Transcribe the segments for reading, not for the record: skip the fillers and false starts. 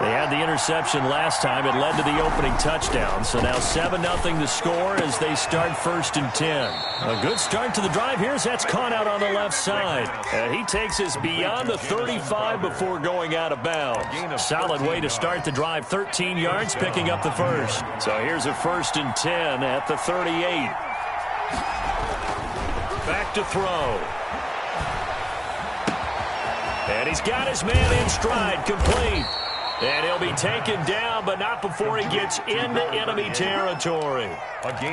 They had the interception last time. It led to the opening touchdown. So now 7-0 the score as they start 1st and 10. A good start to the drive here as that's caught out on the left side. He takes us beyond the 35 before going out of bounds. Solid way to start the drive. 13 yards, picking up the first. So here's a 1st and 10 at the 38. Back to throw. And he's got his man in stride, complete. And he'll be taken down, but not before he gets into enemy territory.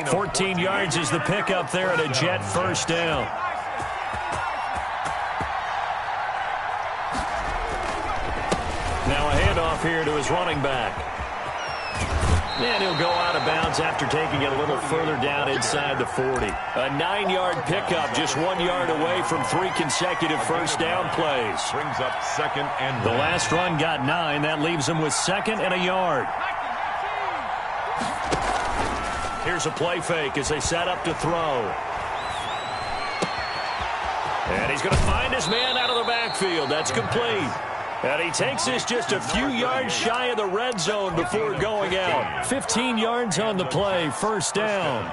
14 yards is the pickup there at a Jet 1st down. Now a handoff here to his running back. And he'll go out of bounds after taking it a little further down inside the 40. A 9-yard pickup, just 1 yard away from 3 consecutive first down plays. Brings up 2nd and 1. The last run got 9. That leaves him with 2nd and a yard. Here's a play fake as they set up to throw. And he's going to find his man out of the backfield. That's complete. And he takes this just a few yards shy of the red zone before going out. 15 yards on the play, 1st down.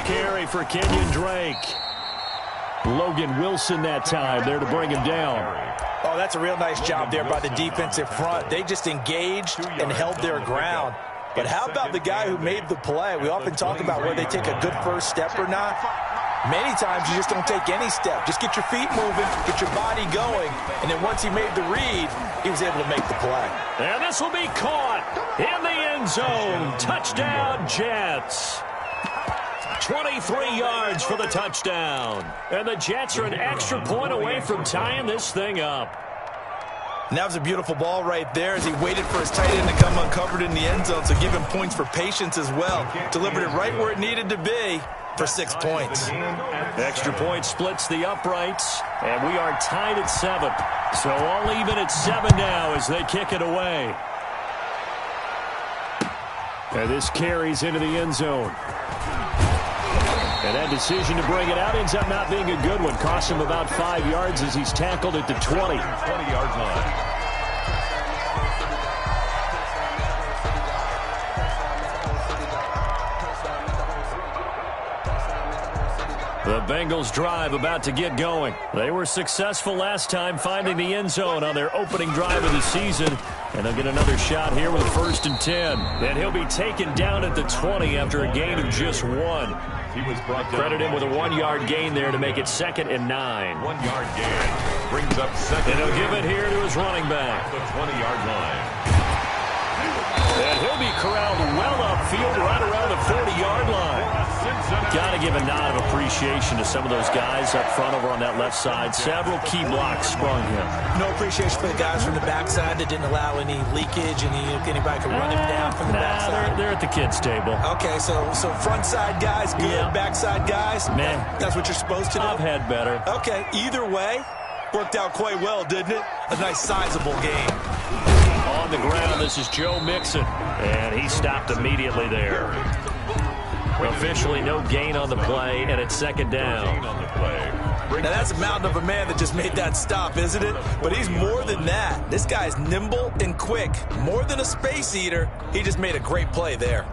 Carry for Kenyon Drake. Logan Wilson that time there to bring him down. Oh, that's a real nice job there by the defensive front. They just engaged and held their ground. But how about the guy who made the play? We often talk about whether they take a good first step or not. Many times you just don't take any step. Just get your feet moving, get your body going, and then once he made the read, he was able to make the play. And this will be caught in the end zone. Touchdown, Jets. 23 yards for the touchdown. And the Jets are an extra point away from tying this thing up. And that was a beautiful ball right there as he waited for his tight end to come uncovered in the end zone. So give him points for patience as well. Delivered it right where it needed to be for 6 points. Extra point splits the uprights. And we are tied at 7. So all even at 7 now as they kick it away. And this carries into the end zone. And that decision to bring it out ends up not being a good one. Costs him about 5 yards as he's tackled at the 20. 20-yard line. The Bengals drive about to get going. They were successful last time finding the end zone on their opening drive of the season. And they'll get another shot here with a 1st and 10. And he'll be taken down at the 20 after a gain of just 1. He was brought down. Credit him with a 1-yard gain there to make it 2nd and 9. 1-yard gain. Brings up 2nd. And he'll give it here to his running back. The 20-yard line. And he'll be corralled well upfield right around the 40-yard line. Got to give a nod of appreciation to some of those guys up front over on that left side. Several key blocks sprung him. No appreciation for the guys from the backside that didn't allow any leakage and anybody could run him down from the backside. They're at the kids' table. Okay, so front side guys, good. Yeah. Backside guys, man, that's what you're supposed to do. I've had better. Okay, either way, worked out quite well, didn't it? A nice sizable game. On the ground, this is Joe Mixon, and he stopped immediately there. Officially no gain on the play, and it's 2nd down. Now that's a mountain of a man that just made that stop, isn't it? But he's more than that. This guy's nimble and quick. More than a space eater, he just made a great play there.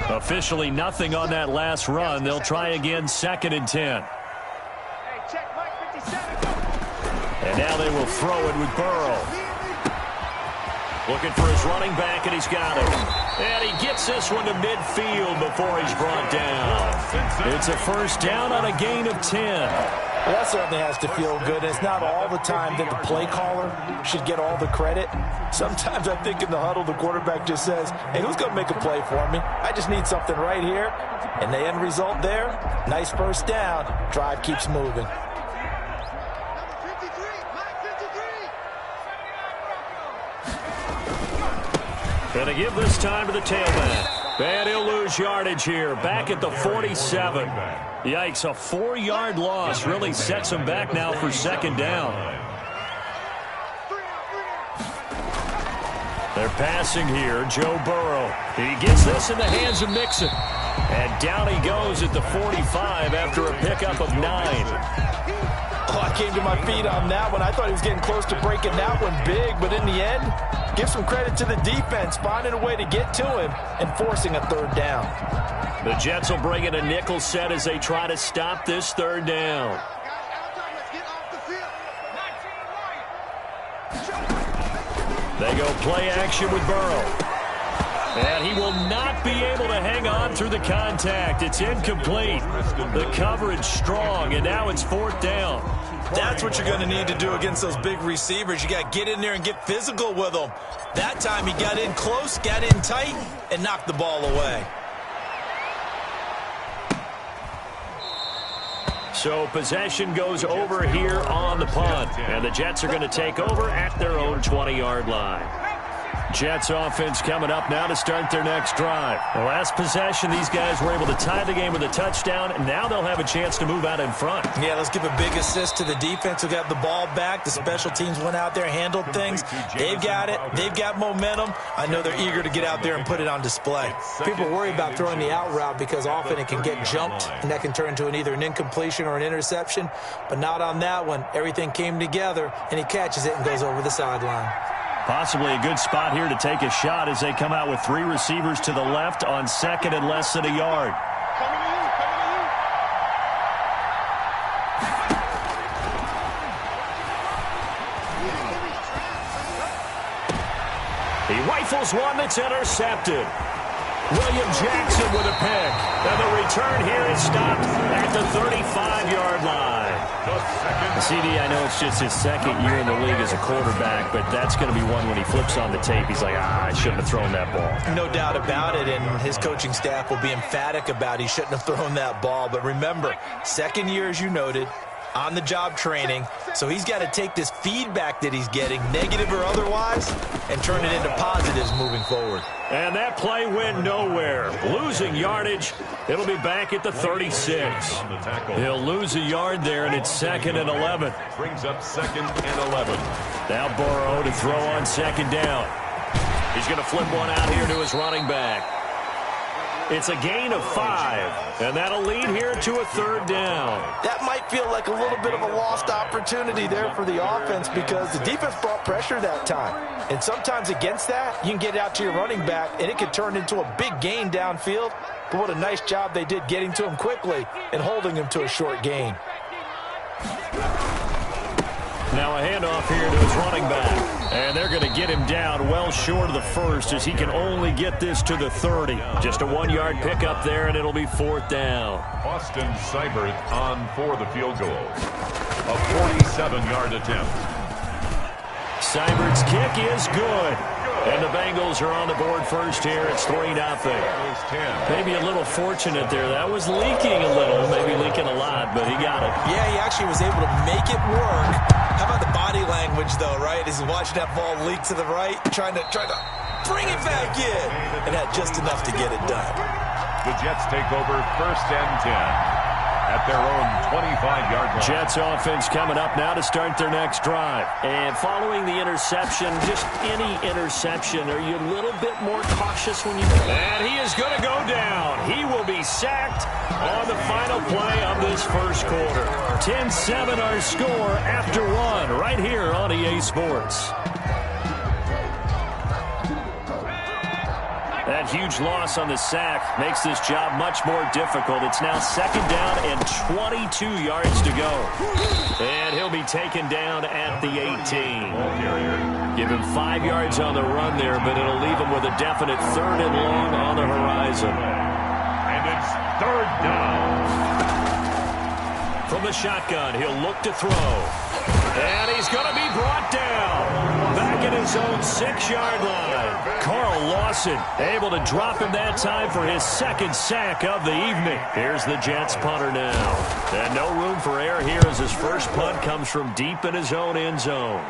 Officially nothing on that last run. They'll try again 2nd and 10. And now they will throw it with Burrow. Looking for his running back, and he's got it. And he gets this one to midfield before he's brought down. It's a 1st down on a gain of 10. Well, that certainly has to feel good. It's not all the time that the play caller should get all the credit. Sometimes I think in the huddle, the quarterback just says, hey, who's going to make a play for me? I just need something right here. And the end result there, nice 1st down. Drive keeps moving. Going to give this time to the tailback. And he'll lose yardage here, back at the 47. Yikes, a 4-yard loss really sets him back now for second down. They're passing here, Joe Burrow. He gets this in the hands of Mixon. And down he goes at the 45 after a pickup of 9. Oh, I came to my feet on that one. I thought he was getting close to breaking that one big, but in the end, give some credit to the defense, finding a way to get to him and forcing a third down. The Jets will bring in a nickel set as they try to stop this third down. They go play action with Burrow. And he will not be able to hang on through the contact. It's incomplete. The coverage strong, and now it's 4th down. That's what you're going to need to do against those big receivers. You got to get in there and get physical with them. That time he got in close, got in tight, and knocked the ball away. So possession goes over here on the punt. And the Jets are going to take over at their own 20-yard line. Jets offense coming up now to start their next drive. The last possession, these guys were able to tie the game with a touchdown, and now they'll have a chance to move out in front. Yeah, let's give a big assist to the defense who got the ball back. The special teams went out there, handled things. They've got it. They've got momentum. I know they're eager to get out there and put it on display. People worry about throwing the out route because often it can get jumped, and that can turn into either an incompletion or an interception. But not on that one. Everything came together, and he catches it and goes over the sideline. Possibly a good spot here to take a shot as they come out with 3 receivers to the left on second and less than a yard. He rifles one that's intercepted. William Jackson with a pick. And the return here is stopped at the 35-yard line. CD, I know it's just his second year in the league as a quarterback, but that's going to be one when he flips on the tape. He's like, I shouldn't have thrown that ball. No doubt about it, and his coaching staff will be emphatic about he shouldn't have thrown that ball. But remember, second year, as you noted, on-the-job training, so he's got to take this feedback that he's getting, negative or otherwise, and turn it into positives moving forward. And that play went nowhere. Losing yardage. It'll be back at the 36. He'll lose a yard there, and it's 2nd and 11. Brings up 2nd and 11. Now Burrow to throw on 2nd down. He's going to flip one out here to his running back. It's a gain of 5, and that'll lead here to a 3rd down. That might feel like a little bit of a lost opportunity there for the offense because the defense brought pressure that time. And sometimes against that, you can get out to your running back, and it could turn into a big gain downfield. But what a nice job they did getting to him quickly and holding him to a short gain. Now a handoff here to his running back. And they're going to get him down well short of the first as he can only get this to the 30. Just a 1-yard pickup there, and it'll be 4th down. Austin Seibert on for the field goal. A 47-yard attempt. Seibert's kick is good. And the Bengals are on the board first here. It's 3-0. Maybe a little fortunate there. That was leaking a little, maybe leaking a lot, but he got it. Yeah, he actually was able to make it work. How about the body language, though, right? As he's watching that ball leak to the right, trying to bring it back in, and had just enough to get it done. The Jets take over 1st and 10 at their own 25-yard line. Jets offense coming up now to start their next drive. And following the interception, just any interception, are you a little bit more cautious when you... And he is going to go down. He will be sacked on the final play of this first quarter. 10-7 our score after 1 right here on EA Sports. That huge loss on the sack makes this job much more difficult. It's now 2nd down and 22 yards to go. And he'll be taken down at the 18. Give him 5 yards on the run there, but it'll leave him with a definite 3rd and long on the horizon. And it's 3rd down. From the shotgun, he'll look to throw. And he's going to be brought down. Back at his own 6-yard line. Carl Lawson able to drop him that time for his 2nd sack of the evening. Here's the Jets punter now. And no room for error here as his first punt comes from deep in his own end zone.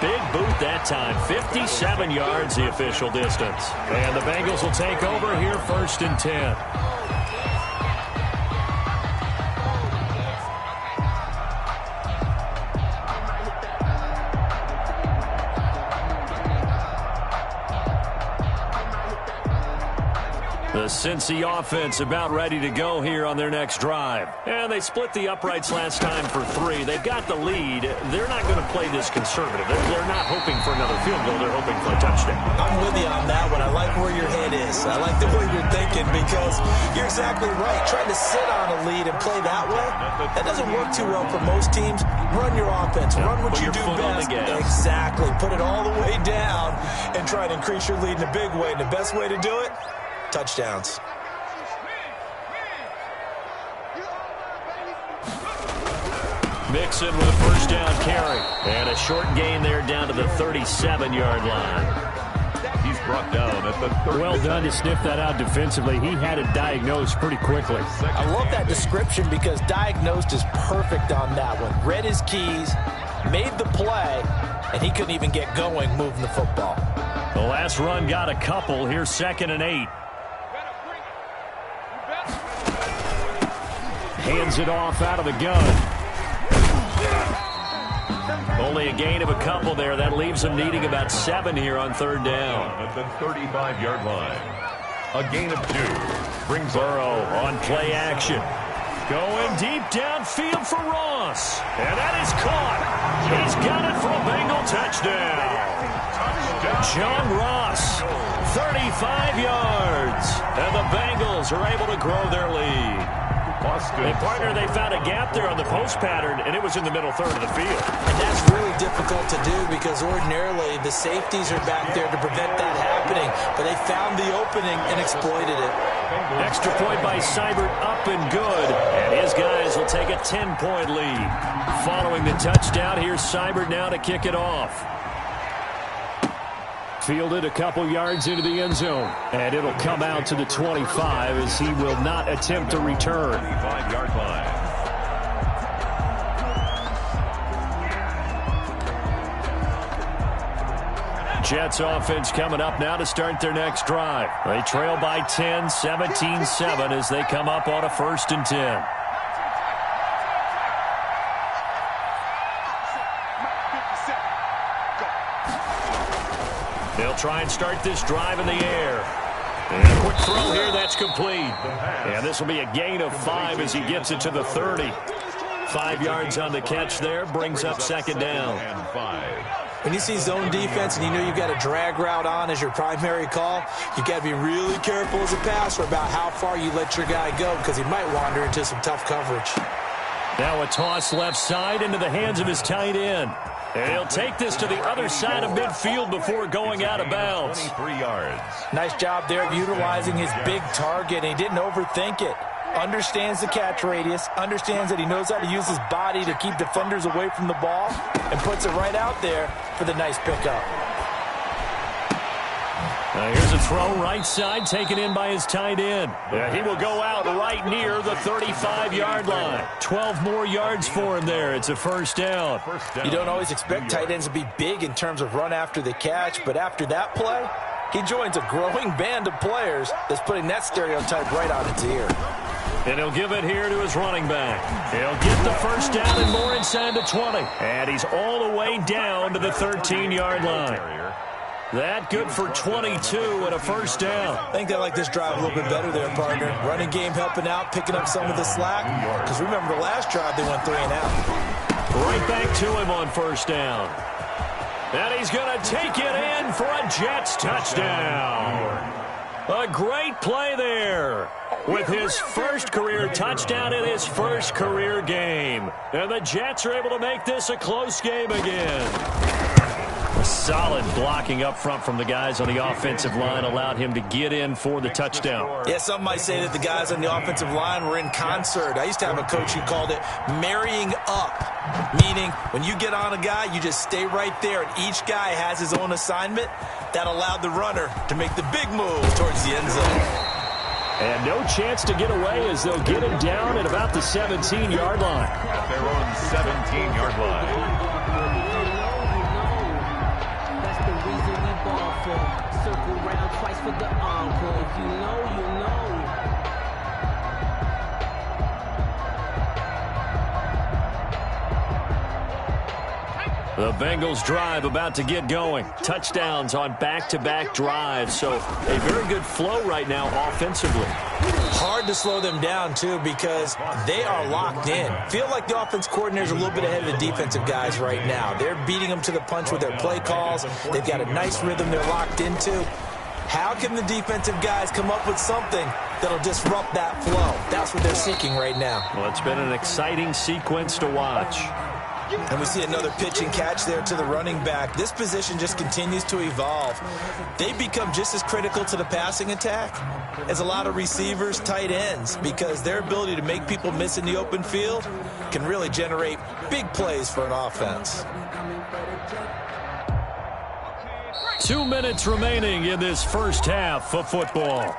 big boot that time. 57 yards the official distance. And the Bengals will take over here 1st and 10. The Cincy offense about ready to go here on their next drive. And they split the uprights last time for 3. They've got the lead. They're not going to play this conservative. They're not hoping for another field goal. They're hoping for a touchdown. I'm with you on that one. I like where your head is. I like the way you're thinking because you're exactly right. Trying to sit on a lead and play that way, that doesn't work too well for most teams. Run your offense. Run what you do best. Exactly. Put it all the way down and try to increase your lead in a big way. And the best way to do it, touchdowns. Mixon with a first down carry. And a short gain there down to the 37-yard line. He's brought down at the 30. Well done to sniff that out defensively. He had it diagnosed pretty quickly. I love that description because diagnosed is perfect on that one. Read his keys, made the play, and he couldn't even get going moving the football. The last run got a couple. Here's 2nd and 8. Hands it off out of the gun. Only a gain of a couple there. That leaves them needing about 7 here on 3rd down. At the 35-yard line. A gain of 2. Brings Burrow on play action. Going deep downfield for Ross. And that is caught. He's got it for a Bengal touchdown. John Ross, 35 yards. And the Bengals are able to grow their lead. And partner, they found a gap there on the post pattern, and it was in the middle third of the field. And that's really difficult to do because ordinarily the safeties are back there to prevent that happening. But they found the opening and exploited it. Extra point by Seibert, up and good. And his guys will take a 10-point lead. Following the touchdown, here's Seibert now to kick it off. Fielded a couple yards into the end zone. And it'll come out to the 25 as he will not attempt to return. 25-yard line. Jets offense coming up now to start their next drive. They trail by 10, 17-7 as they come up on a 1st and 10. They'll try and start this drive in the air. And a quick throw here, that's complete. And this will be a gain of 5 as he gets it to the 30. 5 yards on the catch there, brings up 2nd down. When you see zone defense and you know you've got a drag route on as your primary call, you got to be really careful as a passer about how far you let your guy go because he might wander into some tough coverage. Now a toss left side into the hands of his tight end. And he'll take this to the other side of midfield before going out of bounds. 23 yards. Nice job there of utilizing his big target. He didn't overthink it. Understands the catch radius, understands that he knows how to use his body to keep defenders away from the ball, and puts it right out there for the nice pickup. Here's a throw right side taken in by his tight end. He will go out right near the 35-yard line. 12 more yards for him there. It's a 1st down. You don't always expect tight ends to be big in terms of run after the catch, but after that play, he joins a growing band of players that's putting that stereotype right on its ear. And he'll give it here to his running back. He'll get the 1st down and more inside the 20. And he's all the way down to the 13-yard line. That good for 22 and a 1st down. I think they like this drive a little bit better there, partner. Running game helping out, picking up some of the slack. Because remember the last drive, they went 3 and out. Right back to him on 1st down. And he's going to take it in for a Jets touchdown. A great play there with his 1st career touchdown in his 1st career game. And the Jets are able to make this a close game again. A solid blocking up front from the guys on the offensive line allowed him to get in for the touchdown. Yeah, some might say that the guys on the offensive line were in concert. I used to have a coach who called it marrying up, meaning when you get on a guy, you just stay right there, and each guy has his own assignment. That allowed the runner to make the big move towards the end zone. And no chance to get away as they'll get him down at about the 17-yard line. At their own 17-yard line. for. Circle round twice for the encore. If you know, you know. The Bengals drive about to get going. Touchdowns on back-to-back drives, so a very good flow right now offensively. Hard to slow them down, too, because they are locked in. Feel like the offense coordinator's a little bit ahead of the defensive guys right now. They're beating them to the punch with their play calls. They've got a nice rhythm they're locked into. How can the defensive guys come up with something that'll disrupt that flow? That's what they're seeking right now. Well, it's been an exciting sequence to watch. And we see another pitch and catch there to the running back. This position just continues to evolve. They become just as critical to the passing attack as a lot of receivers, tight ends, because their ability to make people miss in the open field can really generate big plays for an offense. 2 minutes remaining in this first half of football.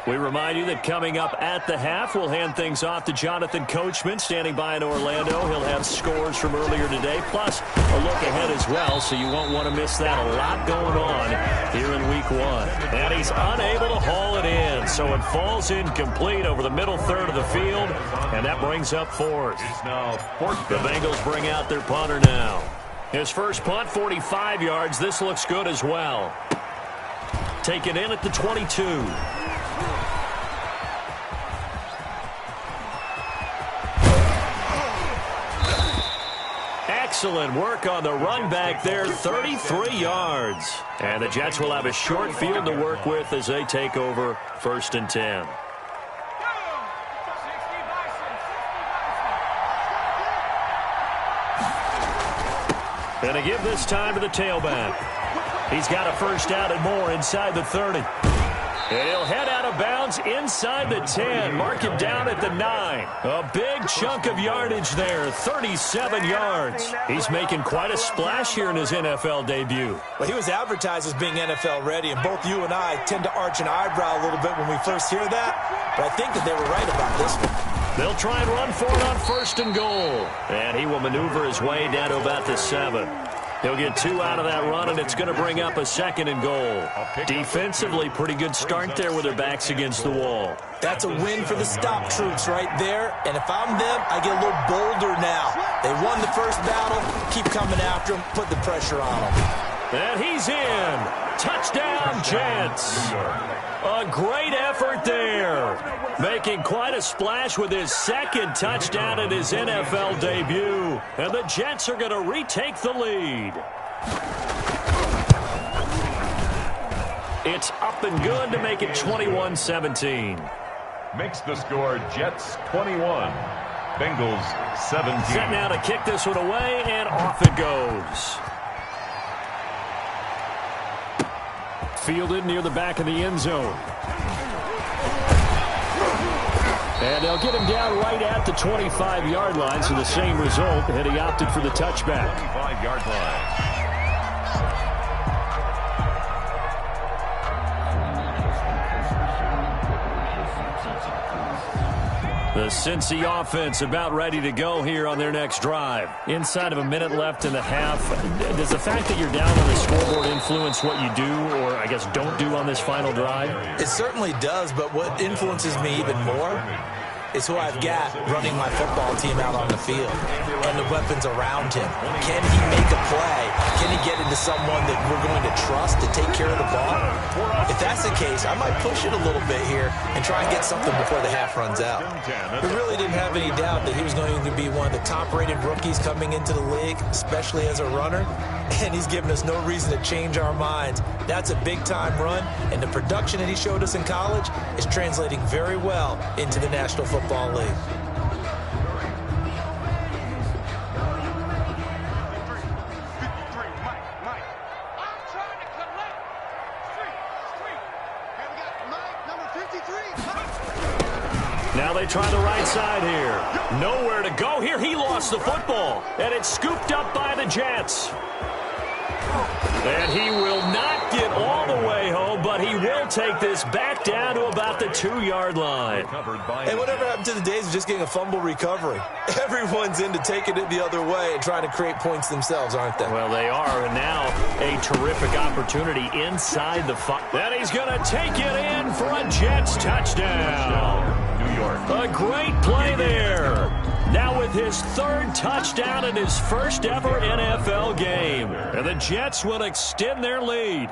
We remind you that coming up at the half, we'll hand things off to Jonathan Coachman, standing by in Orlando. He'll have scores from earlier today, plus a look ahead as well, so you won't want to miss that. A lot going on here in Week 1. And he's unable to haul it in, so it falls incomplete over the middle third of the field, and that brings up fourth. The Bengals bring out their punter now. His first punt, 45 yards. This looks good as well. Taken in at the 22. Excellent work on the run back there, 33 yards. And the Jets will have a short field to work with as they take over 1st and 10. And to give this time to the tailback. He's got a first down and more inside the 30. And he'll head out of bounds inside the 10. Mark him down at the 9. A big chunk of yardage there, 37 yards. He's making quite a splash here in his NFL debut. Well, he was advertised as being NFL ready, and both you and I tend to arch an eyebrow a little bit when we first hear that. But I think that they were right about this one. They'll try and run for it on 1st and goal. And he will maneuver his way down to about the 7. He'll get 2 out of that run, and it's going to bring up a 2nd and goal. Defensively, pretty good start there with their backs against the wall. That's a win for the stop troops right there. And if I'm them, I get a little bolder now. They won the first battle. Keep coming after them. Put the pressure on them. And he's in. Touchdown, Jets. A great effort there. Making quite a splash with his 2nd touchdown in his NFL debut. And the Jets are going to retake the lead. It's up and good to make it 21-17. Makes the score Jets 21, Bengals 17. Set now to kick this one away, and off it goes. Fielded near the back of the end zone. And they'll get him down right at the 25-yard line, so the same result, and he opted for the touchback. 25-yard line. The Cincy offense about ready to go here on their next drive. Inside of a minute left in the half, does the fact that you're down on the scoreboard influence what you do, or I guess don't do on this final drive? It certainly does, but what influences me even more is who I've got running my football team out on the field and the weapons around him. Can he make a play? Can he get into someone that we're going to trust to take care of the ball? If that's the case, I might push it a little bit here and try and get something before the half runs out. We really didn't have any doubt that he was going to be one of the top-rated rookies coming into the league, especially as a runner, and he's given us no reason to change our minds. That's a big-time run, and the production that he showed us in college is translating very well into the National Football League. Now they try the right side here. Nowhere to go here. He lost the football, and it's scooped up by the Jets. And he will not get all the way home, but but he will take this back down to about the 2-yard line. And whatever happened to the days of just getting a fumble recovery? Everyone's into taking it the other way and trying to create points themselves, aren't they? Well, they are, and now a terrific opportunity inside the 5. Then he's going to take it in for a Jets touchdown. New York. A great play there. Now with his 3rd touchdown in his first ever NFL game. And the Jets will extend their lead.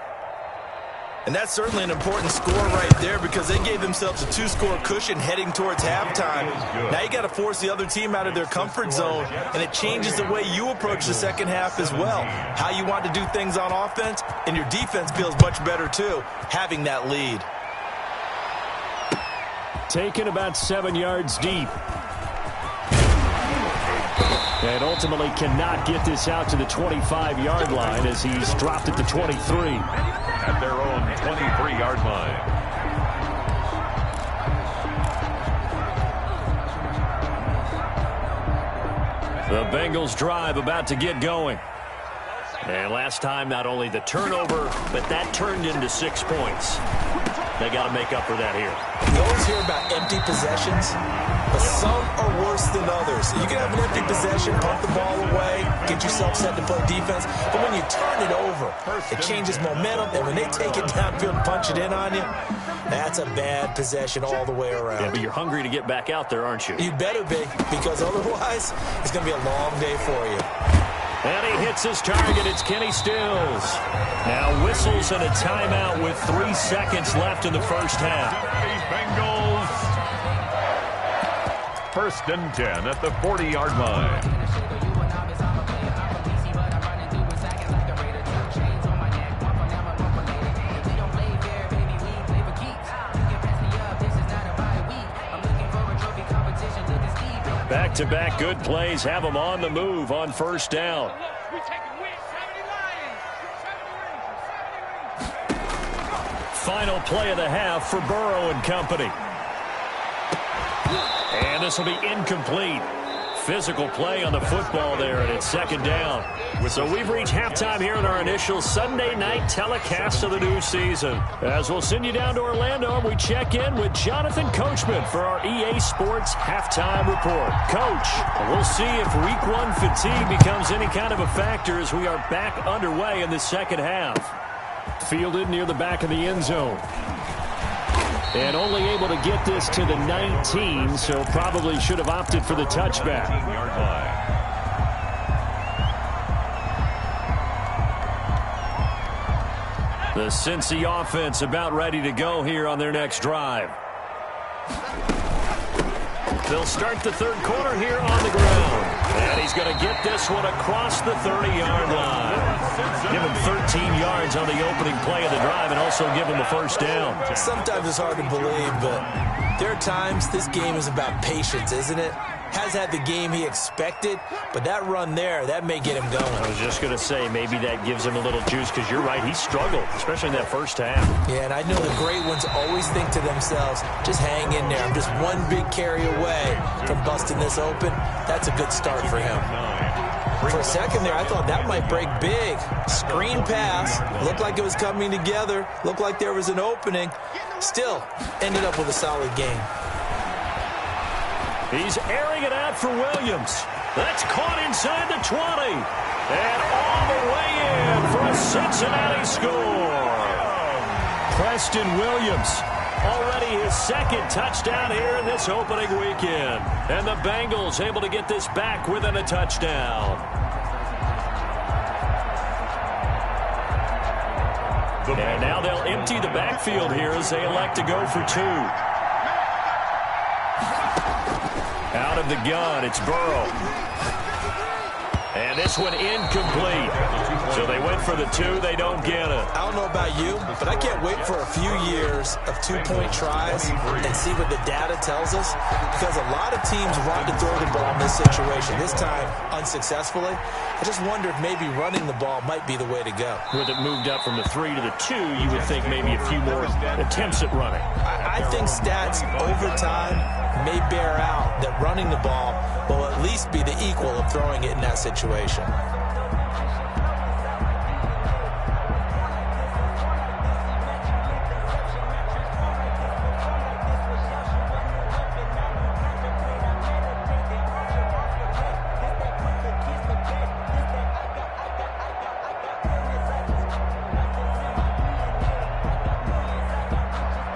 And that's certainly an important score right there because they gave themselves a 2-score cushion heading towards halftime. Now you got to force the other team out of their comfort zone, and it changes the way you approach the second half as well. How you want to do things on offense, and your defense feels much better too, having that lead. Taken about 7 yards deep. And ultimately cannot get this out to the 25-yard line as he's dropped at the 23. At their own 23-yard line. The Bengals drive about to get going. And last time, not only the turnover, but that turned into 6 points. They got to make up for that here. You always hear about empty possessions, but some are worse than others. You can have an empty possession, pump the ball away, get yourself set to play defense, but when you turn it over, it changes momentum, and when they take it downfield and punch it in on you, that's a bad possession all the way around. Yeah, but you're hungry to get back out there, aren't you? You better be, because otherwise, it's going to be a long day for you. And he hits his target. It's Kenny Stills. Now whistles and a timeout with 3 seconds left in the first half. Bengals. 1st and 10 at the 40-yard line. Back-to-back good plays have them on the move on 1st down. Final play of the half for Burrow and company. And this will be incomplete. Physical play on the football there, and it's 2nd down. So we've reached halftime here in our initial Sunday night telecast of the new season. As we'll send you down to Orlando, we check in with Jonathan Coachman for our EA Sports Halftime Report. Coach, we'll see if Week 1 fatigue becomes any kind of a factor as we are back underway in the second half. Fielded near the back of the end zone. And only able to get this to the 19, so probably should have opted for the touchback. The Cincy offense about ready to go here on their next drive. They'll start the 3rd quarter here on the ground. And he's going to get this one across the 30-yard line. Give him 13 yards on the opening play of the drive and also give him a 1st down. Sometimes it's hard to believe, but there are times this game is about patience, isn't it? Has had the game he expected, but that run there, that may get him going. I was just going to say, maybe that gives him a little juice because you're right, he struggled, especially in that first half. Yeah, and I know the great ones always think to themselves, just hang in there. I'm just one big carry away from busting this open. That's a good start for him. For a second there, I thought that might break big. Screen pass, looked like it was coming together, looked like there was an opening. Still, ended up with a solid game. He's airing it out for Williams. That's caught inside the 20. And all the way in for a Cincinnati score. Preston Williams, already his 2nd touchdown here in this opening weekend. And the Bengals able to get this back within a touchdown. And now they'll empty the backfield here as they elect to go for 2. Out of the gun, it's Burrow. And this one incomplete. So they went for the 2, they don't get it. I don't know about you, but I can't wait for a few years of 2-point tries and see what the data tells us, because a lot of teams want to throw the ball in this situation, this time unsuccessfully. I just wonder if maybe running the ball might be the way to go. With it moved up from the 3 to the 2, you would think maybe a few more attempts at running. I think stats over time may bear out that running the ball will at least be the equal of throwing it in that situation.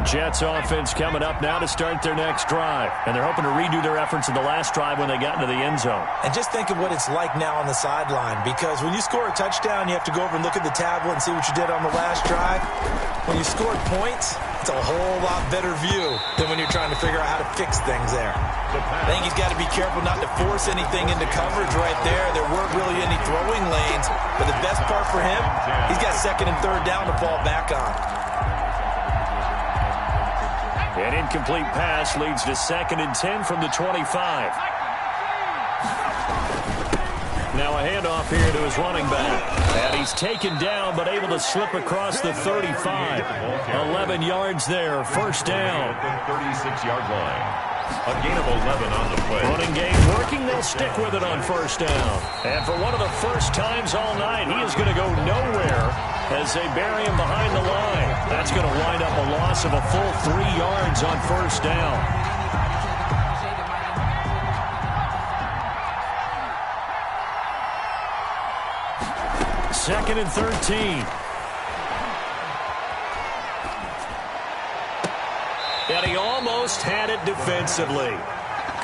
Jets offense coming up now to start their next drive. And they're hoping to redo their efforts in the last drive when they got into the end zone. And just think of what it's like now on the sideline, because when you score a touchdown, you have to go over and look at the tablet and see what you did on the last drive. When you scored points, it's a whole lot better view than when you're trying to figure out how to fix things there. I think he's got to be careful not to force anything into coverage right there. There weren't really any throwing lanes, but the best part for him, he's got second and third down to fall back on. An incomplete pass leads to 2nd and 10 from the 25. Now a handoff here to his running back. And he's taken down but able to slip across the 35. 11 yards there, first down. 36-yard line. A gain of 11 on the play. Running game working, they'll stick with it on first down. And for one of the first times all night, he is going to go nowhere as they bury him behind the line. That's going to wind up a loss of a full 3 yards on first down. Second and 13. And he almost had it defensively.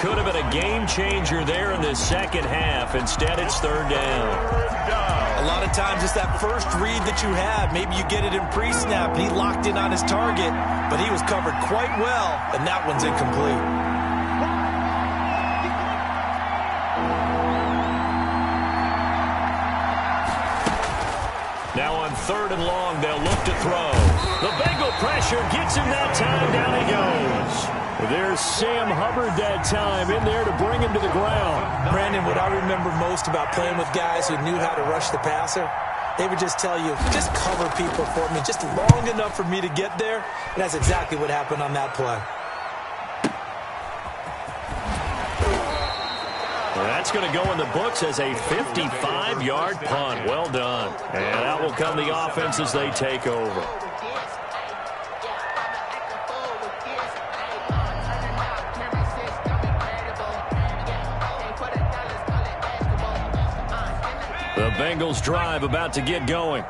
Could have been a game changer there in the second half. Instead, it's third down. A lot of times it's that first read that you have. Maybe you get it in pre-snap, and he locked in on his target, but he was covered quite well, and that one's incomplete. Now on third and long, they'll look to throw. The Bengal pressure gets him that time. Down he goes. There's Sam Hubbard that time in there to bring him to the ground. Brandon, what I remember most about playing with guys who knew how to rush the passer, they would just tell you, just cover people for me, just long enough for me to get there. And that's exactly what happened on that play. Well, that's going to go in the books as a 55-yard punt. Well done. And out will come the offense as they take over. The Bengals drive about to get going.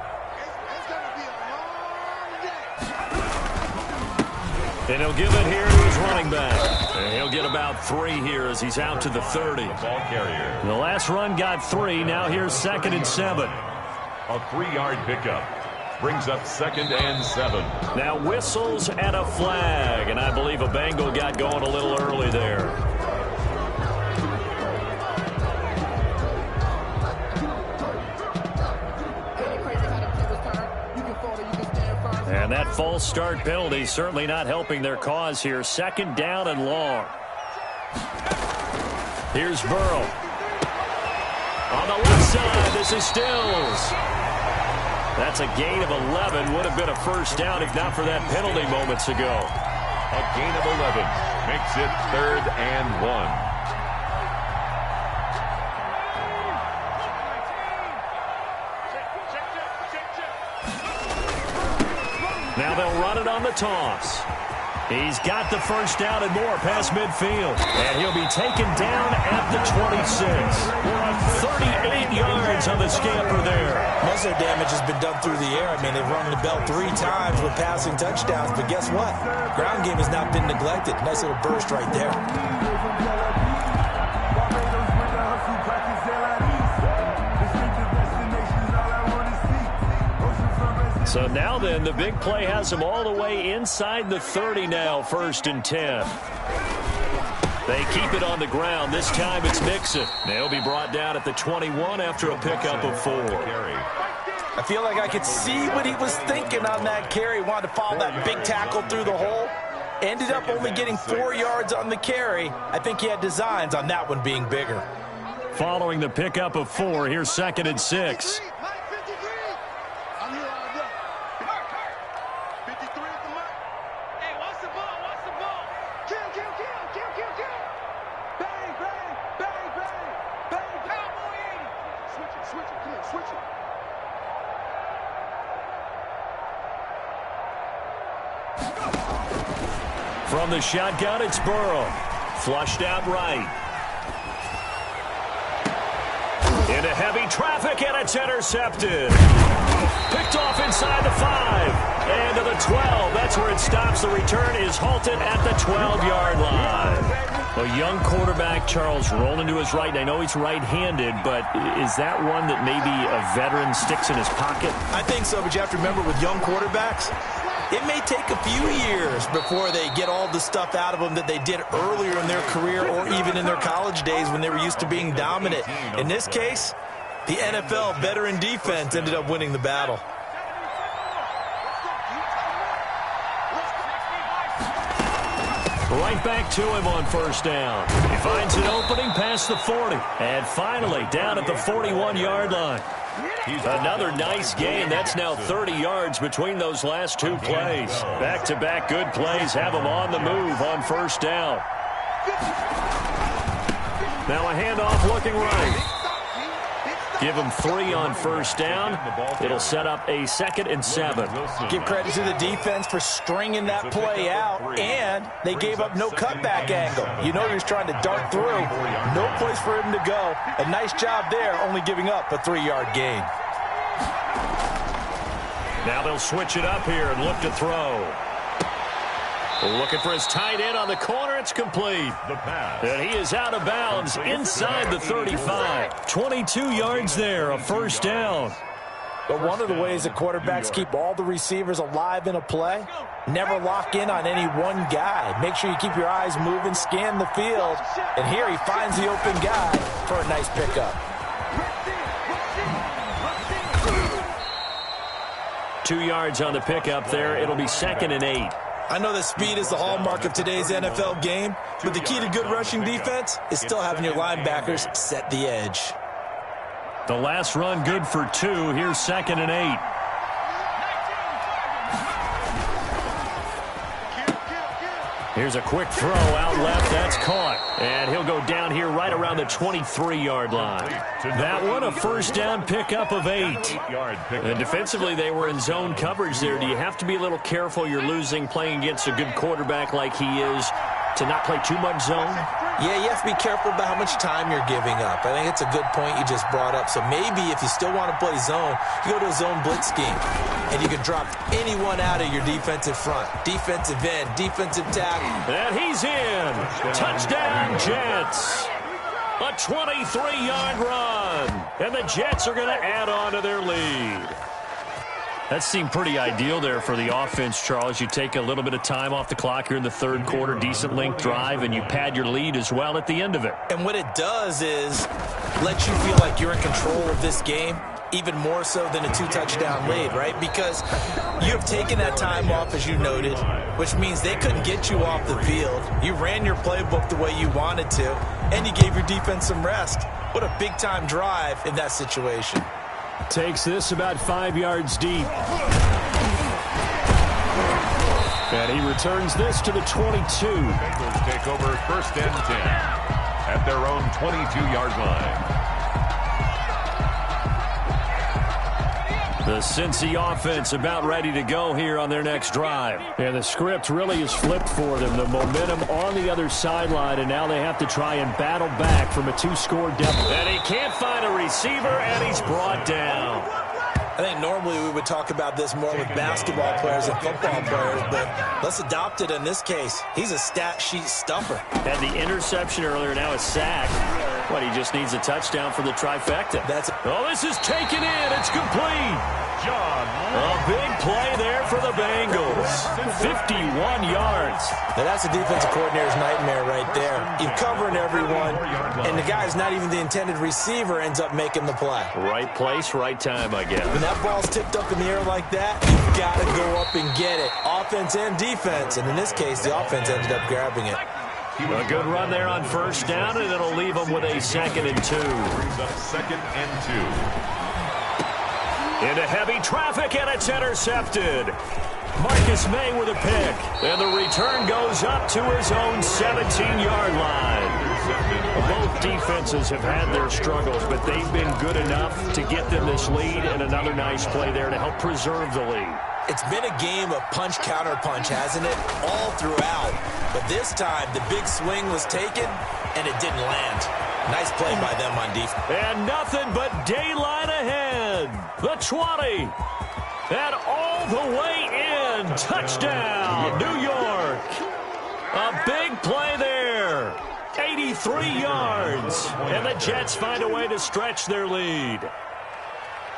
And he'll give it here to his running back. And he'll get about 3 here as he's out to the 30. The ball carrier. The last run got 3. Now here's 2nd and 7. A 3-yard pickup. Brings up 2nd and 7. Now whistles and a flag. And I believe a Bengal got going a little early there. And that false start penalty certainly not helping their cause here. 2nd down and long. Here's Burrow. On the left side, this is Stills. That's a gain of 11. Would have been a first down if not for that penalty moments ago. A gain of 11 makes it 3rd and 1. Now they'll run it on the toss. He's got the first down and more past midfield. And he'll be taken down at the 26. 38 yards on the scamper there. Most of their damage has been done through the air. I mean, they've rung the bell 3 times with passing touchdowns. But guess what? Ground game has not been neglected. Nice little burst right there. So now then, the big play has them all the way inside the 30 now, 1st and 10. They keep it on the ground. This time it's Mixon. They'll be brought down at the 21 after a pickup of 4. I feel like I could see what he was thinking on that carry. Wanted to follow that big tackle through the hole. Ended up only getting 4 yards on the carry. I think he had designs on that one being bigger. Following the pickup of 4, here's 2nd and 6. From the shotgun, it's Burrow. Flushed out right. Into heavy traffic, and it's intercepted. Picked off inside the 5. And to the 12. That's That's where it stops. The return is halted at the 12-yard line. A young quarterback, Charles, rolling to his right. I know he's right-handed, but is that one that maybe a veteran sticks in his pocket? I think so, but you have to remember with young quarterbacks, it may take a few years before they get all the stuff out of them that they did earlier in their career or even in their college days when they were used to being dominant. In this case, the NFL veteran defense ended up winning the battle. Right back to him on first down. He finds an opening past the 40. And finally, down at the 41-yard line. Another nice gain. That's now 30 yards between those last two plays. Back-to-back good plays have him on the move on first down. Now a handoff looking right. Give him 3 on first down. It'll set up a 2nd and 7. Give credit to the defense for stringing that play out, and they gave up no cutback angle. You know he was trying to dart through. No place for him to go. A nice job there, only giving up a 3-yard gain. Now they'll switch it up here and look to throw. Looking for his tight end on the corner. It's complete. And he is out of bounds inside the 35. 22 yards there, a first down. But one of the ways that quarterbacks keep all the receivers alive in a play, never lock in on any one guy. Make sure you keep your eyes moving, scan the field. And here he finds the open guy for a nice pickup. 2 yards on the pickup there. It'll be 2nd and 8. I know that speed is the hallmark of today's NFL game, but the key to good rushing defense is still having your linebackers set the edge. The last run good for 2. Here's 2nd and 8. Here's a quick throw out left. That's caught. And he'll go down here right around the 23-yard line. That one, a first down pickup of 8. And defensively, they were in zone coverage there. Do you have to be a little careful? You're losing playing against a good quarterback like he is to not play too much zone? Yeah, you have to be careful about how much time you're giving up. I think it's a good point you just brought up. So maybe if you still want to play zone, you go to a zone blitz scheme. And you can drop anyone out of your defensive front. Defensive end, defensive tackle. And he's in. Touchdown, Jets. A 23-yard run. And the Jets are going to add on to their lead. That seemed pretty ideal there for the offense, Charles. You take a little bit of time off the clock here in the third quarter, decent length drive, and you pad your lead as well at the end of it. And what it does is let you feel like you're in control of this game, even more so than a 2-touchdown lead, right? Because you have taken that time off, as you noted, which means they couldn't get you off the field. You ran your playbook the way you wanted to, and you gave your defense some rest. What a big-time drive in that situation. Takes this about 5 yards deep. And he returns this to the 22. Bengals take over 1st and 10 at their own 22-yard line. The Cincy offense about ready to go here on their next drive. And the script really is flipped for them. The momentum on the other sideline, and now they have to try and battle back from a 2-score deficit. And he can't find a receiver, and he's brought down. I think normally we would talk about this more with basketball players and football players, but let's adopt it in this case. He's a stat sheet stuffer. Had the interception earlier, now a sack. What, he just needs a touchdown for the trifecta. Oh, this is taken in. It's complete. A big play there for the Bengals. 51 yards. Now that's a defensive coordinator's nightmare right there. You're covering everyone, and the guy's not even the intended receiver ends up making the play. Right place, right time, I guess. When that ball's tipped up in the air like that, you've got to go up and get it. Offense and defense, and in this case, the offense ended up grabbing it. A good run there on first down, and it'll leave them with a 2nd and 2. Brings up 2nd and 2. Into heavy traffic, and it's intercepted. Marcus May with a pick. And the return goes up to his own 17-yard line. Both defenses have had their struggles, but they've been good enough to get them this lead, and another nice play there to help preserve the lead. It's been a game of punch-counter-punch, hasn't it? All throughout. But this time, the big swing was taken, and it didn't land. Nice play by them on defense. And nothing but daylight ahead. The 20. And all the way in. and touchdown, New York. A big play there. 83 yards. And the Jets find a way to stretch their lead.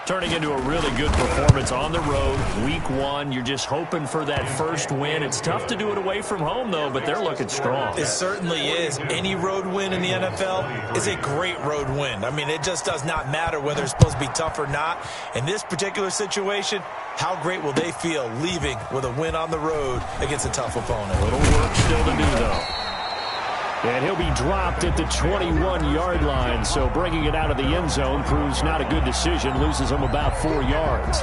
Turning into a really good performance on the road. Week 1, you're just hoping for that first win. It's tough to do it away from home, though, but they're looking strong. It certainly is. Any road win in the NFL is a great road win. I mean, it just does not matter whether it's supposed to be tough or not. In this particular situation, how great will they feel leaving with a win on the road against a tough opponent? A little work still to do, though. And he'll be dropped at the 21-yard line, so bringing it out of the end zone proves not a good decision, loses him about 4 yards.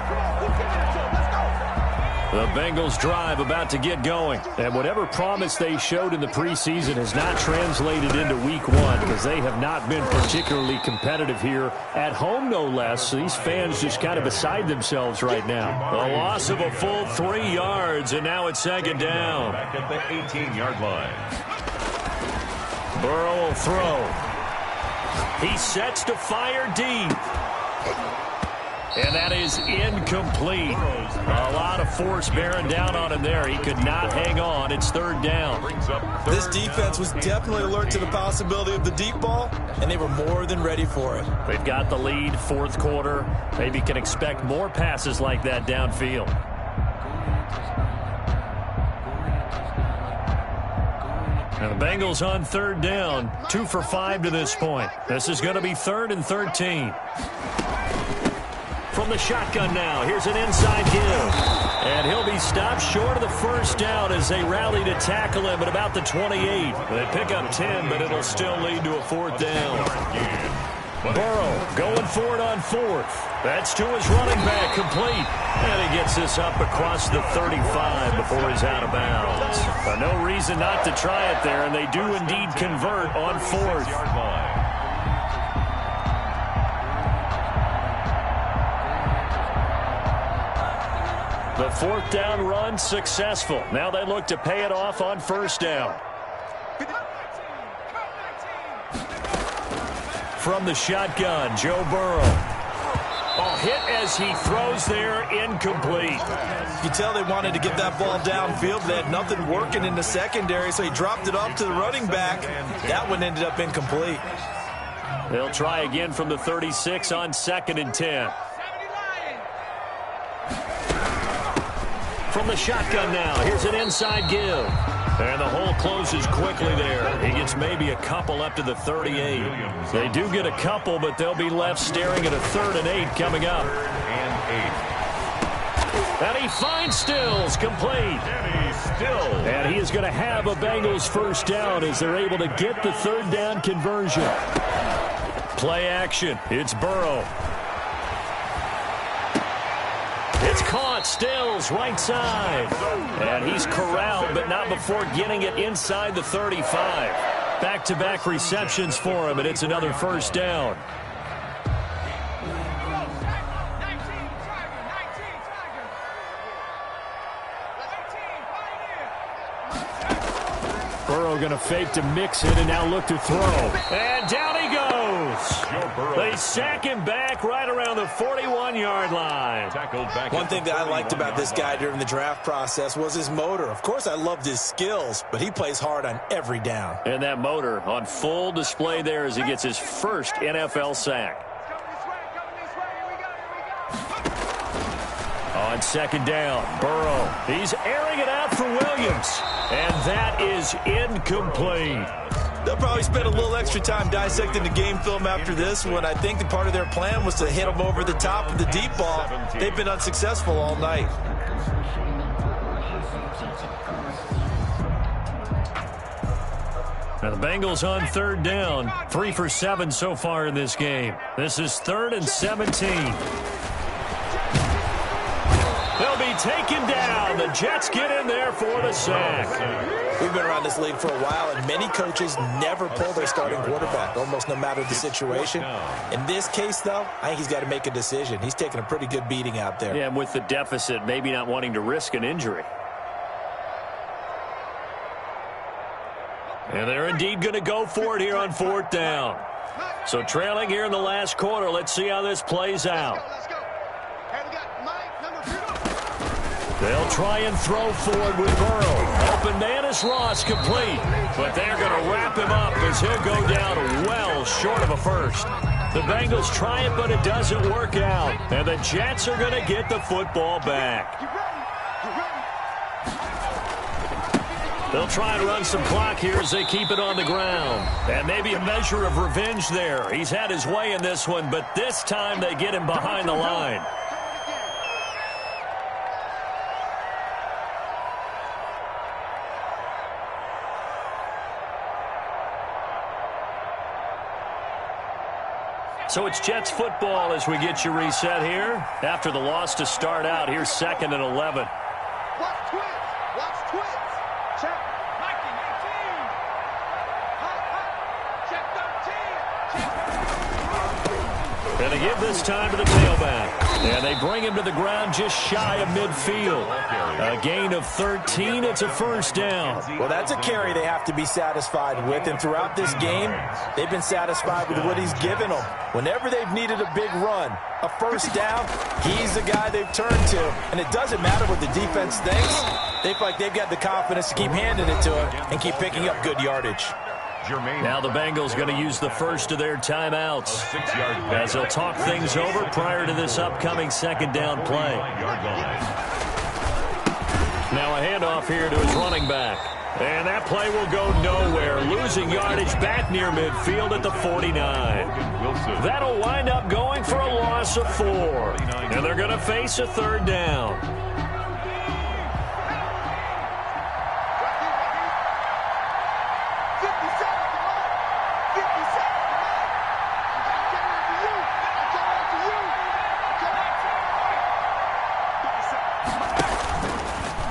The Bengals drive about to get going, and whatever promise they showed in the preseason has not translated into week 1 because they have not been particularly competitive here at home, no less. So these fans just kind of beside themselves right now. A loss of a full 3 yards, and now it's second down. Back at the 18-yard line. Burrow will throw. He sets to fire deep. And that is incomplete. A lot of force bearing down on him there. He could not hang on. It's third down. This defense was definitely alert to the possibility of the deep ball, and they were more than ready for it. They've got the lead, fourth quarter. Maybe can expect more passes like that downfield. Now the Bengals on third down, 2 for 5 to this point. This is going to be 3rd and 13. From the shotgun now, here's an inside give. And he'll be stopped short of the first down as they rally to tackle him at about the 28. They pick up 10, but it'll still lead to a 4th down. Burrow going for it on 4th. That's to his running back, complete. And he gets this up across the 35 before he's out of bounds. No reason not to try it there, and they do indeed convert on 4th. The 4th down run successful. Now they look to pay it off on 1st down. From the shotgun, Joe Burrow. A hit as he throws there, incomplete. You tell they wanted to get that ball downfield. They had nothing working in the secondary, so he dropped it off to the running back. That one ended up incomplete. They'll try again from the 36 on 2nd and 10. From the shotgun now, here's an inside give. And the hole closes quickly there. He gets maybe a couple up to the 38. They do get a couple, but they'll be left staring at a 3rd and 8 coming up. And he finds Stills, complete. And he is going to have a Bengals 1st down as they're able to get the 3rd down conversion. Play action. It's Burrow. It's caught. Stills, right side. And he's corralled, but not before getting it inside the 35. Back-to-back receptions for him, and it's another 1st down. Burrow going to fake to mix it and now look to throw. And down he goes. They sack him back right around the 41-yard line. One thing that I liked about this guy during the draft process was his motor. Of course, I loved his skills, but he plays hard on every down. And that motor on full display there as he gets his first NFL sack. On 2nd down, Burrow. He's airing it out for Williams. And that is incomplete. They'll probably spend a little extra time dissecting the game film after this one. I think the part of their plan was to hit them over the top of the deep ball. They've been unsuccessful all night. Now the Bengals on 3rd down. 3 for 7 so far in this game. This is 3rd and 17. They'll be taken down. The Jets get in there for the sack. We've been around this league for a while, and many coaches never pull their starting quarterback, almost no matter the situation. In this case, though, I think he's got to make a decision. He's taking a pretty good beating out there. Yeah, and with the deficit, maybe not wanting to risk an injury. And they're indeed going to go for it here on 4th down. So trailing here in the last quarter, let's see how this plays out. They'll try and throw forward with Burrow. Open man is Ross, complete. But they're going to wrap him up as he'll go down well short of a first. The Bengals try it, but it doesn't work out. And the Jets are going to get the football back. They'll try and run some clock here as they keep it on the ground. And maybe a measure of revenge there. He's had his way in this one, but this time they get him behind the line. So it's Jets football as we get you reset here. After the loss to start out, here's 2nd and 11. Watch twins. Watch twins. Check. Mikey, 19. Check 13. Check. And they give this time to the tailback. And they bring him to the ground just shy of midfield. A gain of 13. It's a first down. Well, that's a carry they have to be satisfied with. And throughout this game, they've been satisfied with what he's given them. Whenever they've needed a big run, a first down, he's the guy they've turned to. And it doesn't matter what the defense thinks. They feel like they've got the confidence to keep handing it to him and keep picking up good yardage. Now the Bengals going to use the first of their timeouts as they'll talk things over prior to this upcoming second down play. Now a handoff here to his running back. And that play will go nowhere, losing yardage back near midfield at the 49. That'll wind up going for a loss of 4. And they're going to face a third down.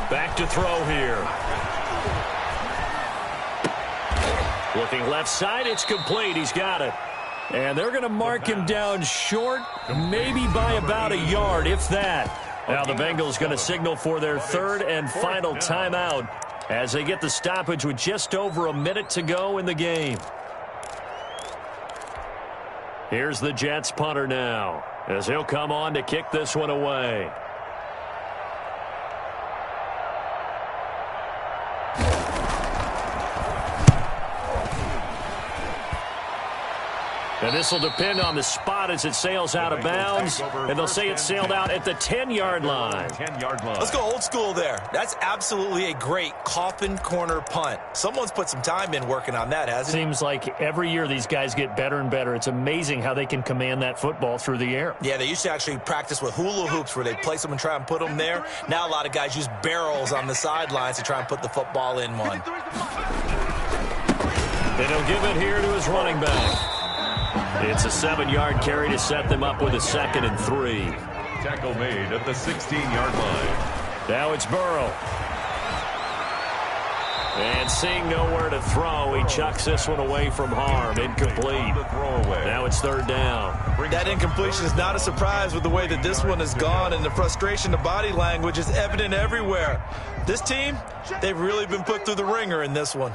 Back to throw here. Looking left side, it's complete. He's got it. And they're going to mark him down short, maybe by about a yard, if that. Now the Bengals going to signal for their third and final timeout as they get the stoppage with just over a minute to go in the game. Here's the Jets punter now as he'll come on to kick this one away. And this will depend on the spot as it sails out of bounds. And they'll say it sailed out at the 10-yard line. Let's go old school there. That's absolutely a great coffin corner punt. Someone's put some time in working on that, hasn't it? Seems like every year these guys get better and better. It's amazing how they can command that football through the air. Yeah, they used to actually practice with hula hoops where they place them and try and put them there. Now a lot of guys use barrels on the sidelines to try and put the football in one. And he'll give it here to his running back. It's a 7-yard carry to set them up with a 2nd and 3. Tackle made at the 16-yard line. Now it's Burrow. And seeing nowhere to throw, he chucks this one away from harm. Incomplete. Now it's third down. That incompletion is not a surprise with the way that this one has gone, and the frustration, the body language is evident everywhere. This team, they've really been put through the ringer in this one.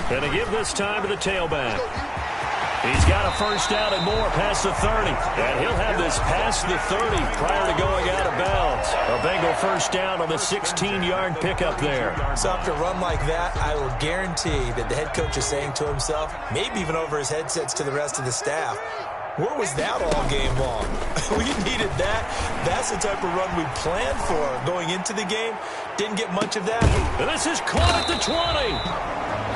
Going to give this time to the tailback. He's got a first down and more past the 30. And he'll have this past the 30 prior to going out of bounds. A Bengal first down on the 16-yard pickup there. So after a run like that, I will guarantee that the head coach is saying to himself, maybe even over his headsets to the rest of the staff, where was that all game long? We needed that. That's the type of run we planned for going into the game. Didn't get much of that. And this is caught at the 20.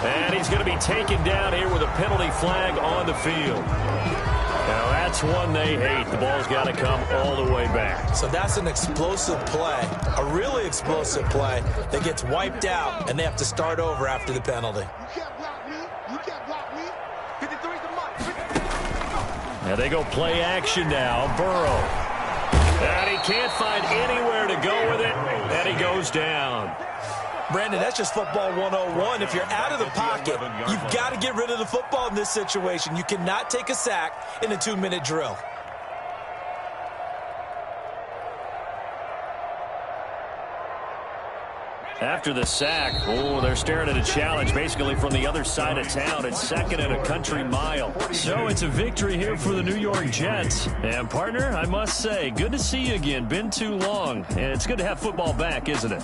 And he's going to be taken down here with a penalty flag on the field. Now that's one they hate. The ball's got to come all the way back. So that's an explosive play, a really explosive play that gets wiped out, and they have to start over after the penalty. You can't block me. You can't block me. 53's the mark. Now they go play action now. Burrow. And he can't find anywhere to go with it, and he goes down. Brandon, that's just football 101. If you're out of the pocket, you've got to get rid of the football in this situation. You cannot take a sack in a 2-minute drill. After the sack, they're staring at a challenge basically from the other side of town. It's second and a country mile. So it's a victory here for the New York Jets. And, partner, I must say, good to see you again. Been too long. And it's good to have football back, isn't it?